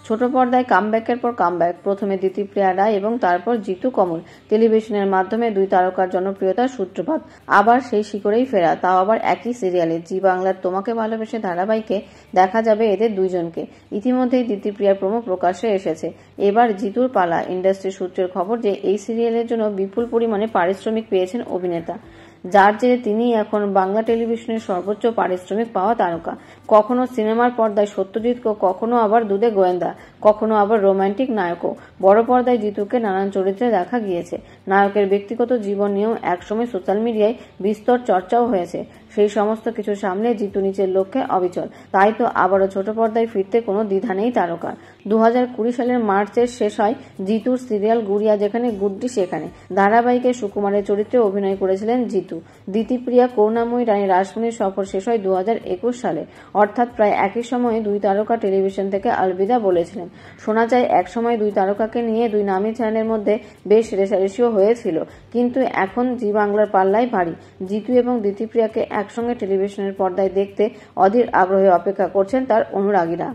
ছোট পর্দায় কামব্যাকের পর কামব্যাক, প্রথমে দিতিপ্রিয়া রায় এবং তারপর জিতু কমল। টেলিভিশনের মাধ্যমে দুই তারকার জনপ্রিয়তার সূত্রপাত, আবার সেই শিকড়েই ফেরা, তাও আবার একই সিরিয়ালে। জি বাংলার তোমাকে ভালোবেসে ধারাবাহিকে দেখা যাবে এদের দুইজনকে। ইতিমধ্যেই দিতিপ্রিয়ার প্রোমো প্রকাশ্যে এসেছে। এবার জিতুর পালা। ইন্ডাস্ট্রি সূত্রের খবর যে এই সিরিয়ালের জন্য বিপুল পরিমাণে পারিশ্রমিক পেয়েছেন অভিনেতা, যার জেরে তিনি এখন বাংলা টেলিভিশনের সর্বোচ্চ পারিশ্রমিক পাওয়া তারকা। কখনো সিনেমার পর্দায় সত্যজিৎকে, কখনো আবার দুদে গোয়েন্দা, কখনো আবার রোমান্টিক নায়কও। বড় পর্দায় জিতুকে নানান চরিত্রে দেখা গিয়েছে। নায়কের ব্যক্তিগত জীবন নিয়েও একসময় সোশ্যাল মিডিয়ায় বিস্তর চর্চাও হয়েছে। সেই সমস্ত কিছু সামলে জিতু নিচের লক্ষ্যে অবিচল। তাই তো আবারও ছোট পর্দায় ফিরতে কোনো দ্বিধা নেই তারকার। 2020 সালের মার্চের শেষ হয় জিতুর সিরিয়াল গুড়িয়া, যেখানে গুড্ডি সেখানে ধারাবাহিকে সুকুমারের চরিত্রে অভিনয় করেছিলেন জিতু। দিতিপ্রিয়া করুণাময়ী রানী রাসমণির সফর শেষ হয় 2021 সালে, অর্থাৎ প্রায় একই সময়ে দুই তারকা টেলিভিশন থেকে আলবিদা বলেছিলেন। শোনা যায় একসময় দুই তারকাকে নিয়ে দুই নামী চ্যানেলের মধ্যে বেশ রেষারেষিও হয়েছিল, কিন্তু এখন জি বাংলার পাল্লাই ভারী। জিতু এবং দিতিপ্রিয়াকে একসঙ্গে টেলিভিশনের পর্দায় দেখতে অধীর আগ্রহে অপেক্ষা করছেন তার অনুরাগীরা।